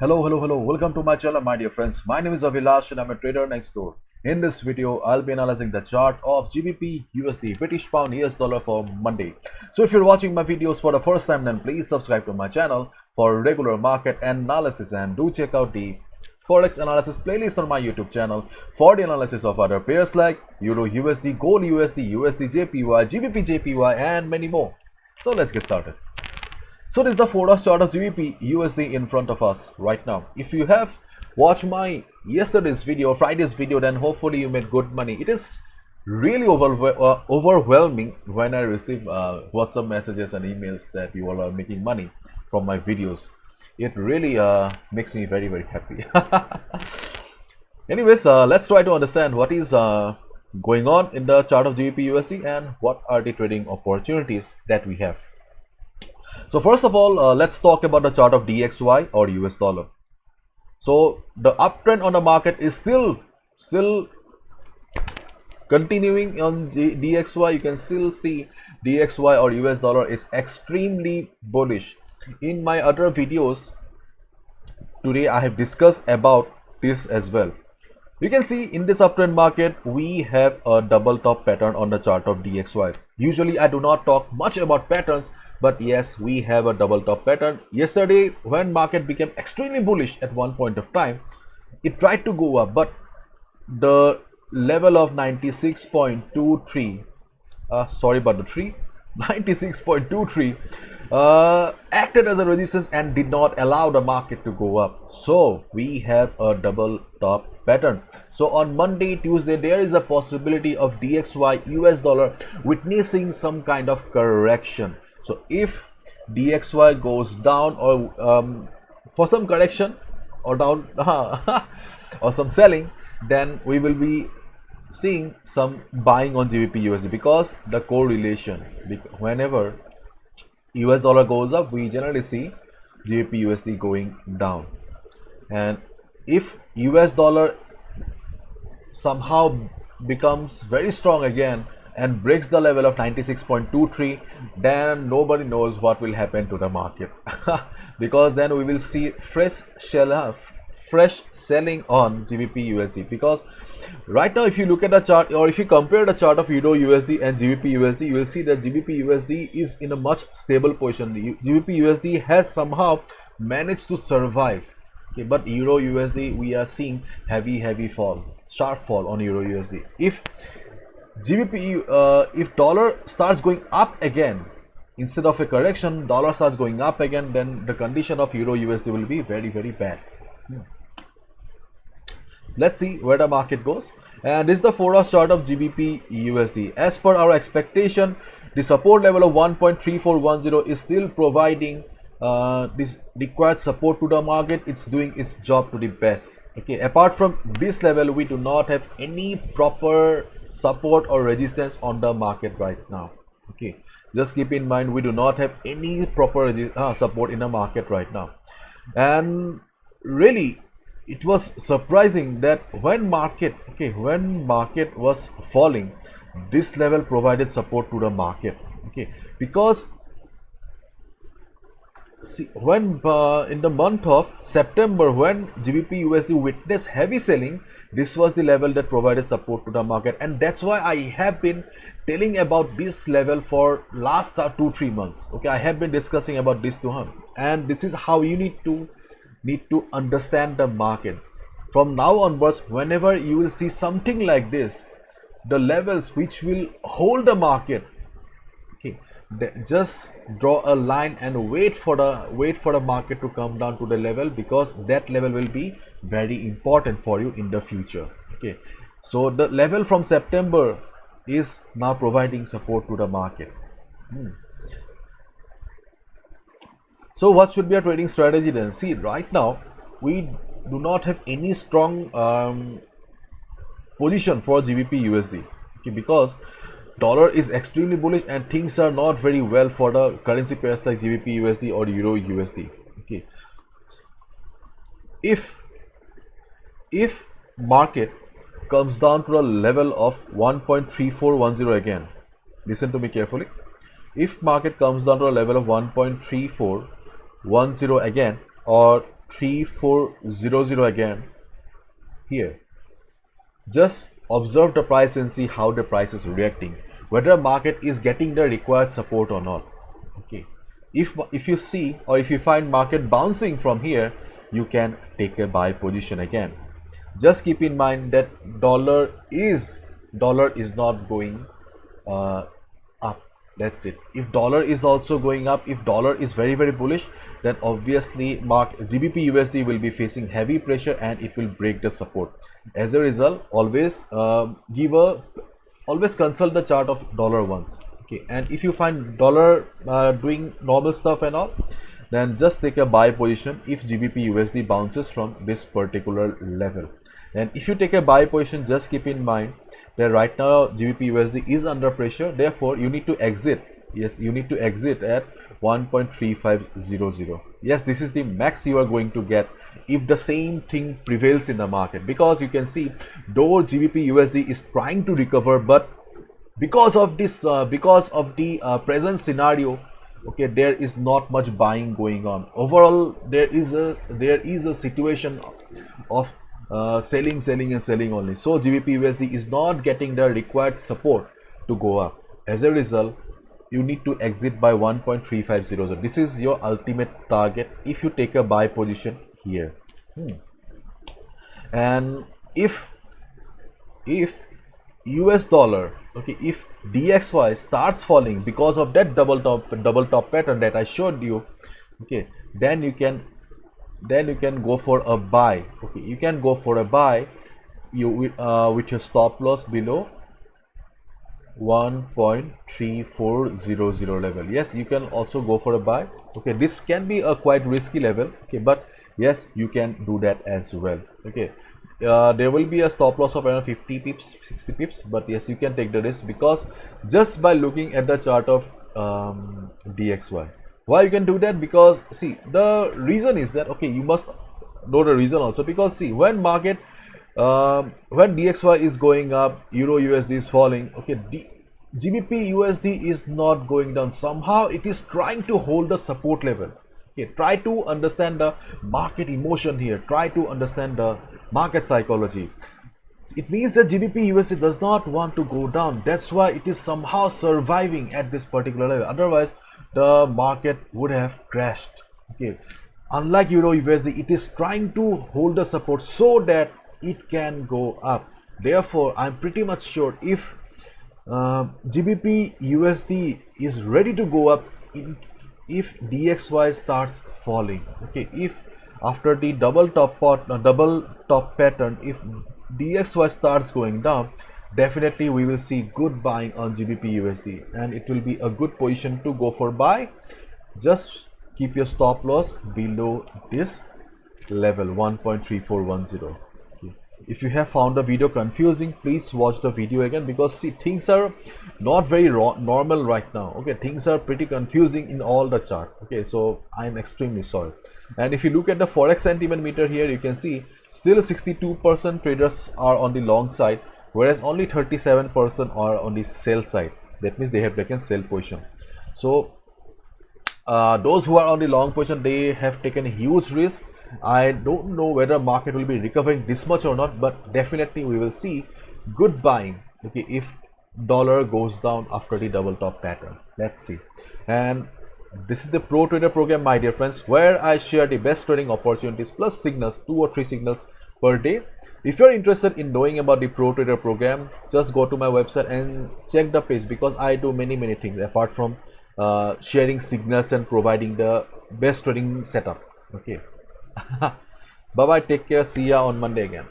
Hello. Welcome to my channel, my dear friends. My name is Avilash and I'm a trader next door. In this video, I'll be analyzing the chart of GBP USD, British Pound US Dollar for Monday. So if you're watching my videos for the first time, then please subscribe to my channel for regular market analysis and do check out the Forex analysis playlist on my YouTube channel for the analysis of other pairs like Euro USD, Gold USD, USD JPY, GBP JPY and many more. So let's get started. So this is the forecast chart of GBP USD in front of us right now. If you have watched my yesterday's video, Friday's video, then hopefully you made good money. It is really overwhelming when I receive WhatsApp messages and emails that you all are making money from my videos. It really makes me very happy. Anyways, let's try to understand what is going on in the chart of GBP USD and what are the trading opportunities that we have. So first of all, let's talk about the chart of DXY or US dollar. So the uptrend on the market is still continuing on DXY. You can still see DXY or US dollar is extremely bullish. In my other videos today, I have discussed about this as well. You can see in this uptrend market, we have a double top pattern on the chart of DXY. Usually I do not talk much about patterns, but yes, we have a double top pattern. Yesterday, when market became extremely bullish at one point of time, it tried to go up, but the level of 96.23, sorry about the 96.23 acted as a resistance and did not allow the market to go up. So we have a double top pattern. So on Monday, Tuesday, there is a possibility of DXY US dollar witnessing some kind of correction. So if DXY goes down or for some correction or down or some selling, then we will be seeing some buying on GBP USD because the correlation, whenever US dollar goes up, we generally see GBP USD going down. And if US dollar somehow becomes very strong again and breaks the level of 96.23, then nobody knows what will happen to the market because then we will see fresh selling on GBP USD. Because right now, if you look at the chart or if you compare the chart of Euro USD and GBP USD, you will see that GBP USD is in a much stable position. GBP USD has somehow managed to survive. Okay, but Euro USD, we are seeing heavy fall, sharp fall on Euro USD. If if dollar starts going up again, instead of a correction, dollar starts going up again, then the condition of Euro USD will be very bad. Let's see where the market goes. And this is the forecast chart of GBP USD. As per our expectation, the support level of 1.3410 is still providing this required support to the market. It's doing its job to the best. Okay, apart from this level, we do not have any proper support or resistance on the market right now. Okay, just keep in mind, we do not have any proper support in the market right now. And really, it was surprising that when market was falling, this level provided support to the market. Okay, because see, when in the month of September, when GBP USD witnessed heavy selling, this was the level that provided support to the market, and that's why I have been telling about this level for last 2-3 months. Okay, I have been discussing about this to him, and this is how you need to understand the market. From now onwards, whenever you will see something like this, the levels which will hold the market, okay, just draw a line and wait for the market to come down to the level, because that level will be very important for you in the future. Okay, so the level from September is now providing support to the market. So what should be a trading strategy then? See, right now we do not have any strong position for GBP USD, okay, because dollar is extremely bullish and things are not very well for the currency pairs like GBP USD or Euro USD. Okay, if market comes down to a level of 1.3410 again, listen to me carefully, if market comes down to a level of 1.3410 again, or 1.3400 again here. Just observe the price and see how the price is reacting, whether market is getting the required support or not. Okay, if you see or if you find market bouncing from here, you can take a buy position again. Just keep in mind that dollar is not going up. That's it. If dollar is also going up, if dollar is very bullish, then obviously GBP USD will be facing heavy pressure and it will break the support. As a result, always always consult the chart of dollar once. Okay, and if you find dollar doing normal stuff and all, then just take a buy position if GBP USD bounces from this particular level. And if you take a buy position, just keep in mind that right now GBP USD is under pressure, therefore you need to exit. Yes, you need to exit at 1.3500. yes, this is the max you are going to get if the same thing prevails in the market, because you can see though GBP USD is trying to recover, but because of this because of the present scenario, okay, there is not much buying going on. Overall, there is a situation of selling and selling only. So GBP USD is not getting the required support to go up. As a result, you need to exit by 1.3500. This is your ultimate target if you take a buy position here. And if US dollar, okay, if DXY starts falling because of that double top pattern that I showed you, okay, then you can go for a buy. Okay, you can go for a buy with your stop loss below 1.3400 level. Yes, you can also go for a buy. Okay, this can be a quite risky level. Okay, but yes, you can do that as well. Okay, there will be a stop loss of around 50 pips, 60 pips, but yes, you can take the risk because just by looking at the chart of DXY. Why you can do that? Because see, the reason is that, okay, you must know the reason also, because see, when market when DXY is going up, Euro USD is falling, okay, GBP USD is not going down. Somehow it is trying to hold the support level. Okay, try to understand the market emotion here, try to understand the market psychology. It means that GBP USD does not want to go down. That's why it is somehow surviving at this particular level. Otherwise, the market would have crashed. Okay, unlike Euro USD, it is trying to hold the support so that it can go up. Therefore, I'm pretty much sure if GBP USD is ready to go up, if DXY starts falling, okay, if after the double top pattern, if DXY starts going down, definitely we will see good buying on GBP USD and it will be a good position to go for buy. Just keep your stop loss below this level 1.3410. If you have found the video confusing, please watch the video again, because see, things are not very normal right now. Okay, things are pretty confusing in all the chart. Okay, so I'm extremely sorry. And if you look at the Forex sentiment meter here, you can see still 62% traders are on the long side, whereas only 37% are on the sell side. That means they have taken sell position. So those who are on the long position, they have taken a huge risk. I don't know whether market will be recovering this much or not, but definitely we will see good buying, okay, if dollar goes down after the double top pattern. Let's see. And this is the Pro Trader program, my dear friends, where I share the best trading opportunities plus signals, 2 or 3 signals per day. If you're interested in knowing about the Pro Trader program, just go to my website and check the page, because I do many things apart from sharing signals and providing the best trading setup. Okay. Bye bye, take care, see ya on Monday again.